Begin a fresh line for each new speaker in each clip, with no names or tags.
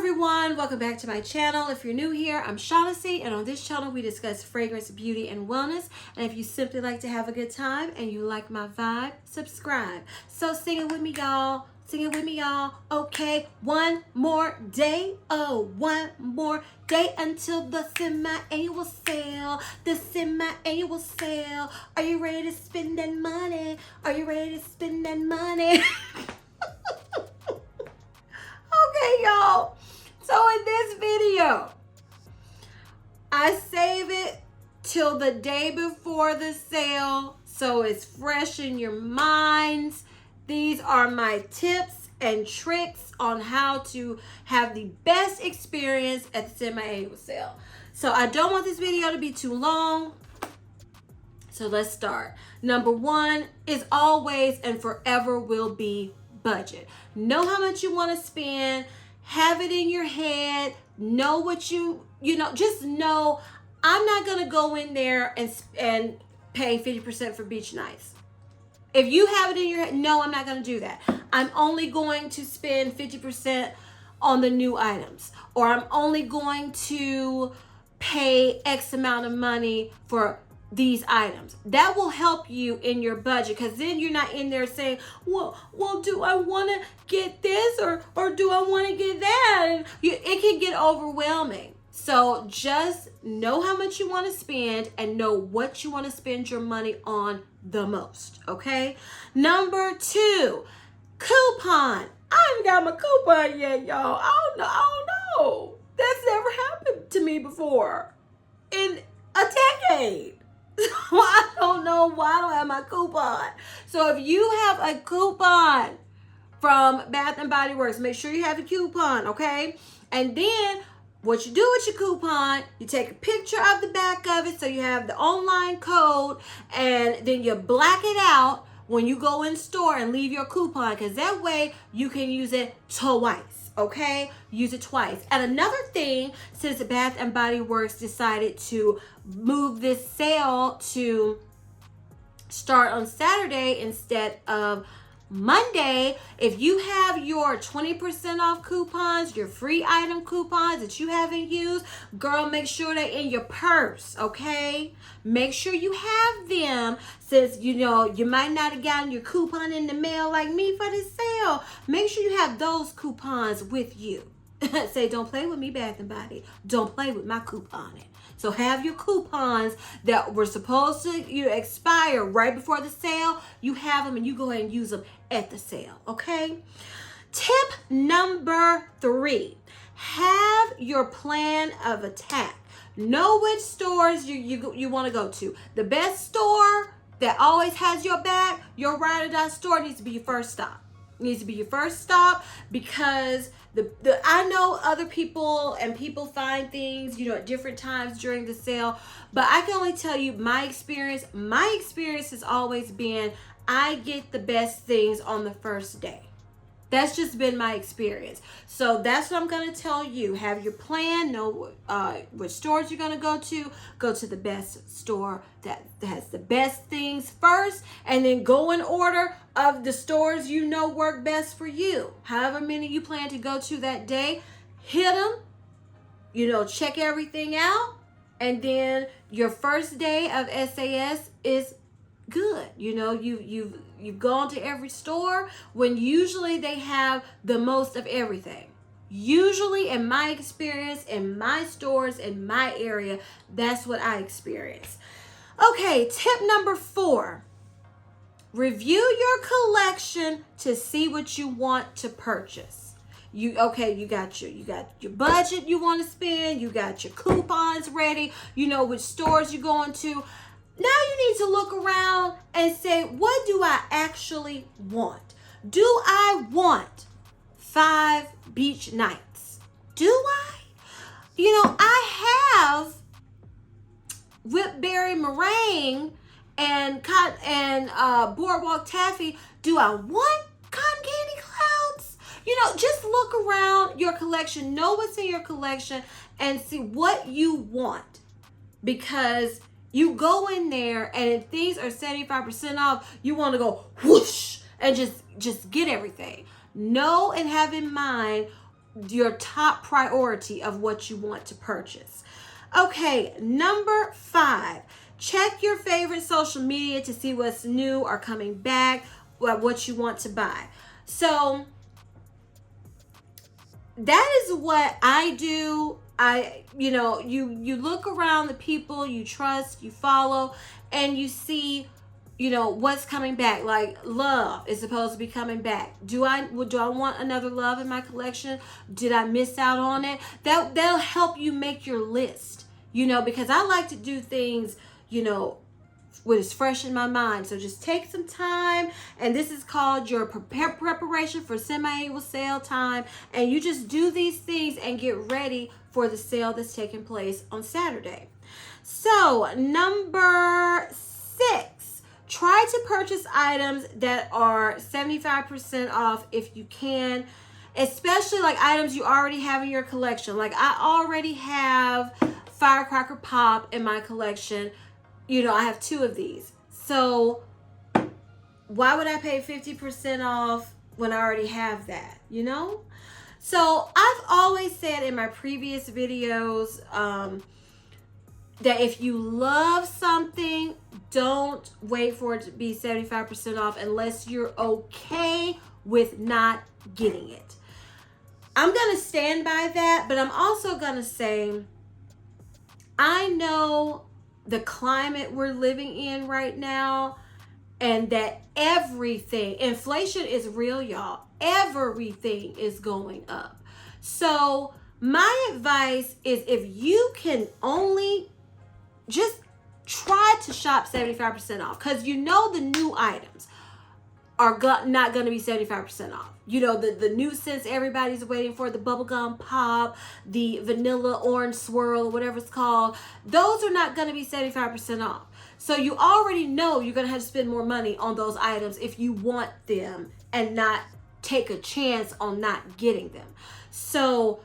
everyone, welcome back to my channel. If you're new here, I'm Shaughnessy, and on this channel we discuss fragrance, beauty, and wellness. And if you simply like to have a good time and you like my vibe, subscribe. So sing it with me, y'all. Sing it with me, y'all. Okay, one more day. Oh, one more day until the semi-annual sale. The semi-annual sale. Are you ready to spend that money? Are you ready to spend that money? Okay, y'all. So in this video, I save it till the day before the sale so it's fresh in your minds. These are my tips and tricks on how to have the best experience at the semi-annual sale. So I don't want this video to be too long. So let's start. Number one is always and forever will be budget. Know how much you want to spend, have it in your head, know what you know, just know I'm not going to go in there and pay 50% for beach nights. If you have it in your head, no, I'm not going to do that. I'm only going to spend 50% on the new items, or I'm only going to pay X amount of money for these items. That will help you in your budget, because then you're not in there saying, well, do I want to get this or do I want to get that? And it can get overwhelming. So just know how much you want to spend and know what you want to spend your money on the most, okay? Number two, coupon. I ain't got my coupon yet, y'all. I don't know. That's never happened to me before in a decade. I don't know why I don't have my coupon. So if you have a coupon from Bath and Body Works, make sure you have a coupon, okay? And then what you do with your coupon, you take a picture of the back of it so you have the online code, and then you black it out when you go in store and leave your coupon, because that way you can use it twice, okay? Use it twice. And another thing, since Bath and Body Works decided to move this sale to start on Saturday instead of Monday, if you have your 20% off coupons, your free item coupons that you haven't used, girl, make sure they're in your purse, okay? Make sure you have them, since you know you might not have gotten your coupon in the mail like me for the sale. Make sure you have those coupons with you. Say, don't play with me, Bath and Body. Don't play with my couponing. So have your coupons that were supposed to expire right before the sale. You have them and you go ahead and use them at the sale, okay? Tip number three, have your plan of attack. Know which stores you want to go to. The best store that always has your back, your ride or die store, needs to be your first stop. Needs to be your first stop, because I know other people find things, at different times during the sale, but I can only tell you my experience. My experience has always been I get the best things on the first day. That's just been my experience. So that's what I'm going to tell you. Have your plan, know which stores you're going to go to. Go to the best store that has the best things first, and then go in order of the stores you know work best for you. However many you plan to go to that day, hit them, check everything out, and then your first day of SAS is good. You've gone to every store when usually they have the most of everything. Usually, in my experience, in my stores, in my area, that's what I experience. Okay, tip number four, review your collection to see what you want to purchase. You got your budget you want to spend, you got your coupons ready, you know which stores you're going to. Now you need to look around and say, what do I actually want? Do I want 5 beach nights? Do I? I have whipped berry meringue and boardwalk taffy. Do I want cotton candy clouds? Just look around your collection, know what's in your collection, and see what you want. Because you go in there, and if things are 75% off, you want to go whoosh and just get everything. Know and have in mind your top priority of what you want to purchase. Okay, number 5, check your favorite social media to see what's new or coming back, what you want to buy. So that is what I do. You look around the people you trust, you follow, and you see, what's coming back. Like Love is supposed to be coming back. Do I want another Love in my collection? Did I miss out on it? That'll help you make your list, because I like to do things, what is fresh in my mind. So just take some time, and this is called your preparation for semi-annual sale time, and you just do these things and get ready for the sale that's taking place on Saturday. So number 6, try to purchase items that are 75% off if you can, especially like items you already have in your collection. Like I already have Firecracker Pop in my collection. I have 2 of these. So why would I pay 50% off when I already have that, So I've always said in my previous videos that if you love something, don't wait for it to be 75% off unless you're okay with not getting it. I'm going to stand by that, but I'm also going to say, I know the climate we're living in right now, and that inflation is real, y'all. Everything is going up. So my advice is, if you can only just try to shop 75% off, because the new items are not going to be 75% off. The new scents everybody's waiting for, the bubblegum pop, the vanilla orange swirl, whatever it's called, those are not going to be 75% off. So you already know you're going to have to spend more money on those items if you want them and not take a chance on not getting them. So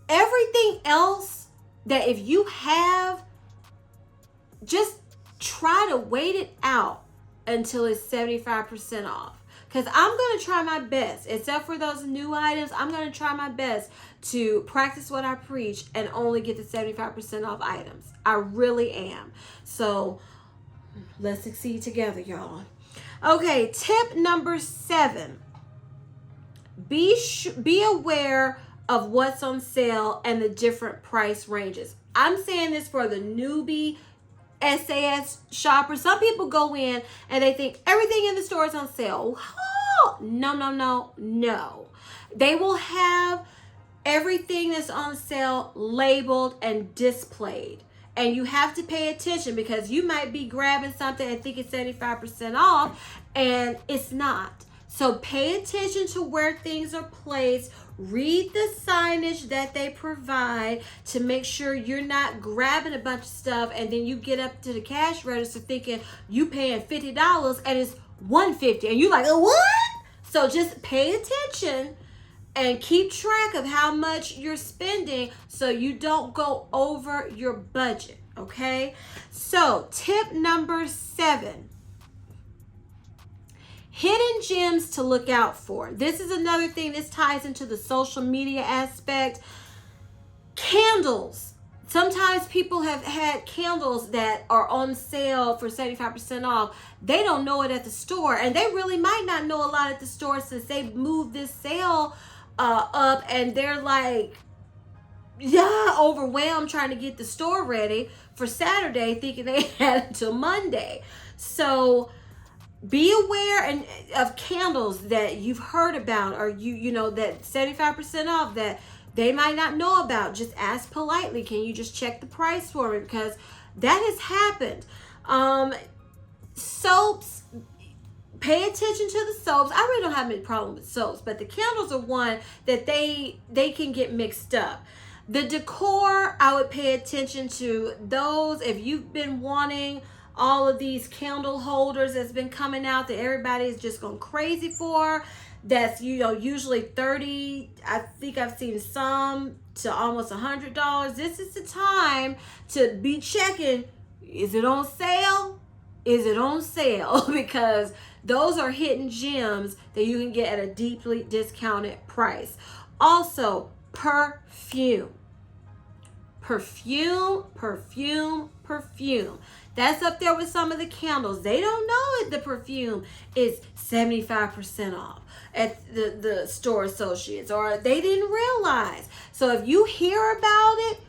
everything else that if you have, just try to wait it out until it's 75% off. Because I'm going to try my best, except for those new items, I'm going to try my best to practice what I preach and only get the 75% off items. I really am. So let's succeed together, y'all. Okay, tip number 7. Be aware of what's on sale and the different price ranges. I'm saying this for the newbie SAS shopper. Some people go in and they think everything in the store is on sale. Oh, no. They will have everything that's on sale labeled and displayed. And you have to pay attention, because you might be grabbing something and think it's 75% off and it's not. So pay attention to where things are placed. Read the signage that they provide to make sure you're not grabbing a bunch of stuff and then you get up to the cash register thinking you paying $50 and it's $150 and you're like, oh, what? So just pay attention and keep track of how much you're spending so you don't go over your budget, okay? So tip number 7. Hidden gems to look out for. This is another thing. This ties into the social media aspect. Candles. Sometimes people have had candles that are on sale for 75% off. They don't know it at the store, and they really might not know a lot at the store since they moved this sale up, and they're like, overwhelmed trying to get the store ready for Saturday, thinking they had until Monday. So be aware of candles that you've heard about, or you know that 75% off that they might not know about. Just ask politely, can you just check the price for me? Because that has happened. Soaps, pay attention to the soaps. I really don't have any problem with soaps, but the candles are one that they can get mixed up. The decor, I would pay attention to those. If you've been wanting all of these candle holders that's been coming out that everybody is just going crazy for, that's usually $30, I think I've seen some to almost $100. This is the time to be checking, is it on sale? Is it on sale? Because those are hidden gems that you can get at a deeply discounted price. Also, perfume. Perfume, perfume, perfume. That's up there with some of the candles. They don't know it. The perfume is 75% off at the store associates, or they didn't realize. So if you hear about it,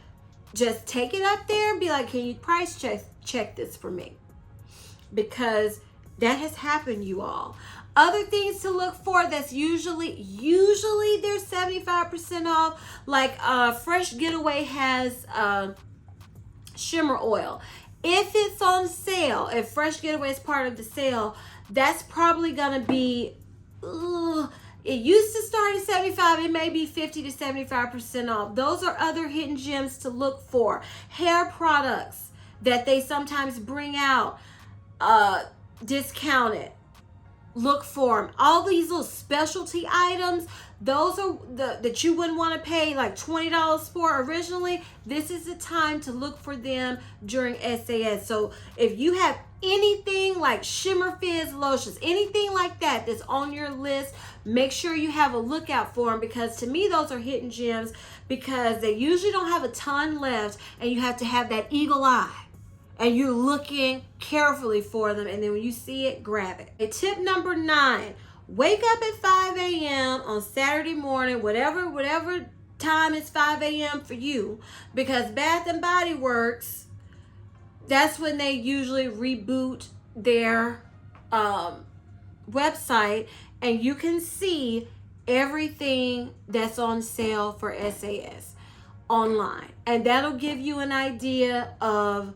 just take it up there and be like, can you price check this for me? Because that has happened, you all. Other things to look for that's usually they're 75% off. Like Fresh Getaway has shimmer oil. If it's on sale, if Fresh Getaway is part of the sale, that's probably gonna be it used to start at 75, it may be 50 to 75% off. Those are other hidden gems to look for. Hair products that they sometimes bring out discounted. Look for them. All these little specialty items, those are that you wouldn't want to pay like $20 for originally. This is the time to look for them during SAS. So if you have anything like Shimmer Fizz lotions, anything like that that's on your list, make sure you have a lookout for them, because to me those are hidden gems, because they usually don't have a ton left and you have to have that eagle eye. And you're looking carefully for them. And then when you see it, grab it. Okay, tip number 9, wake up at 5 a.m. on Saturday morning, whatever time is 5 a.m. for you. Because Bath and Body Works, that's when they usually reboot their website. And you can see everything that's on sale for SAS online. And that'll give you an idea of,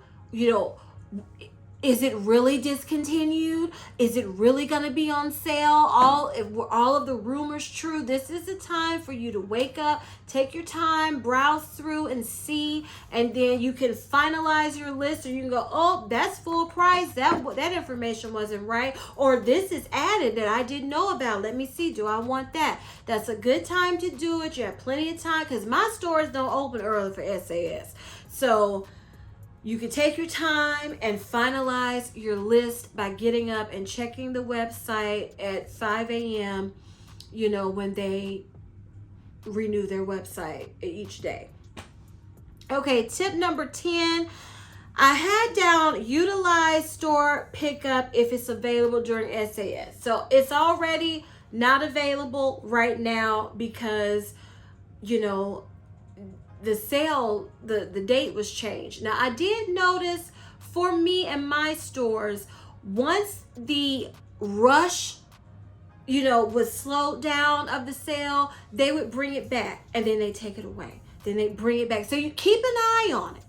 is it really discontinued? Is it really going to be on sale? All of the rumors true? This is the time for you to wake up, take your time, browse through and see, and then you can finalize your list, or you can go, oh, that's full price. That information wasn't right, or this is added that I didn't know about. Let me see. Do I want that? That's a good time to do it. You have plenty of time, because my stores don't open early for SAS. So you can take your time and finalize your list by getting up and checking the website at 5 a.m., when they renew their website each day. Okay, tip number 10, I had down utilize store pickup if it's available during SAS. So it's already not available right now because, the sale, the date was changed. Now, I did notice for me and my stores, once the rush, was slowed down of the sale, they would bring it back and then they take it away. Then they bring it back. So you keep an eye on it.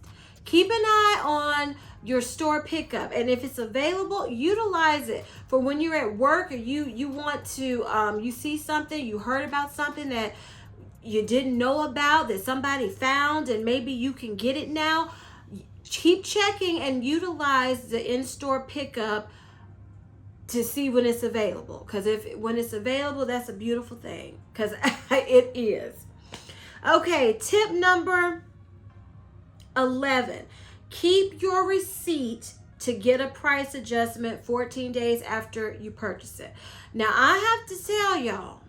Keep an eye on your store pickup. And if it's available, utilize it for when you're at work, or you want to, you see something, you heard about something that you didn't know about, that somebody found, and maybe you can get it now. Keep checking and utilize the in-store pickup to see when it's available, because when it's available, that's a beautiful thing, because it is. Okay, tip number 11, keep your receipt to get a price adjustment 14 days after you purchase it. Now, I have to tell y'all,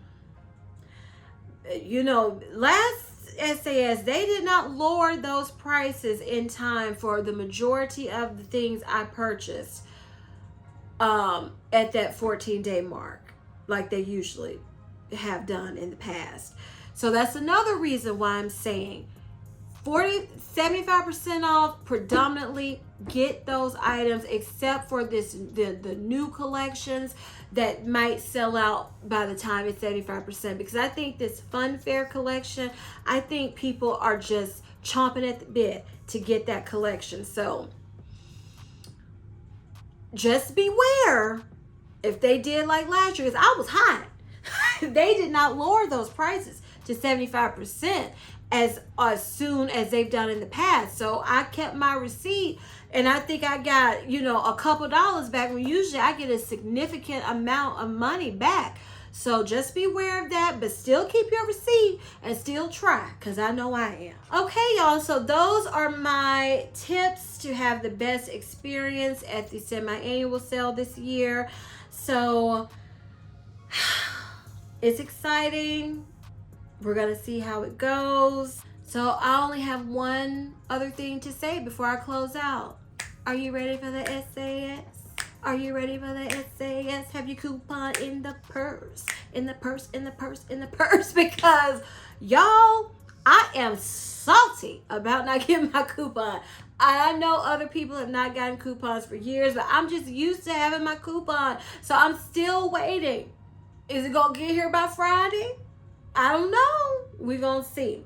last SAS, they did not lower those prices in time for the majority of the things I purchased at that 14-day mark, like they usually have done in the past. So that's another reason why I'm saying 75% off, predominantly get those items, except for the new collections that might sell out by the time it's 75%, because I think this Fun Fair collection, I think people are just chomping at the bit to get that collection. So just beware if they did like last year, because I was hot. They did not lower those prices to 75% as soon as they've done in the past. So I kept my receipt, and I think I got, a couple dollars back, when usually I get a significant amount of money back. So just beware of that, but still keep your receipt and still try, because I know I am. Okay, y'all, so those are my tips to have the best experience at the semi-annual sale this year. So it's exciting. We're going to see how it goes. So I only have one other thing to say before I close out. Are you ready for the SAS? Are you ready for the SAS? Have your coupon in the purse. In the purse, in the purse, in the purse. Because y'all, I am salty about not getting my coupon. I know other people have not gotten coupons for years, but I'm just used to having my coupon. So I'm still waiting. Is it going to get here by Friday? I don't know. We're going to see.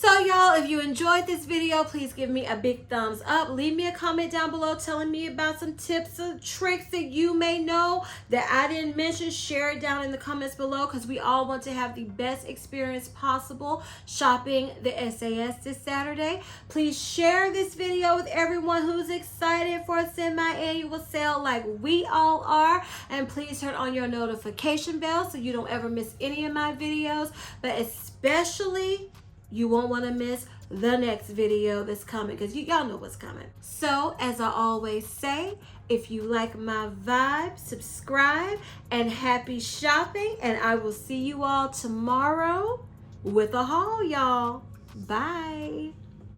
So y'all, if you enjoyed this video, please give me a big thumbs up. Leave me a comment down below telling me about some tips or tricks that you may know that I didn't mention. Share it down in the comments below because we all want to have the best experience possible shopping the SAS this Saturday. Please share this video with everyone who's excited for a semi-annual sale like we all are. And please turn on your notification bell so you don't ever miss any of my videos. But especially, you won't want to miss the next video that's coming because y'all know what's coming. So, as I always say, if you like my vibe, subscribe and happy shopping. And I will see you all tomorrow with a haul, y'all. Bye.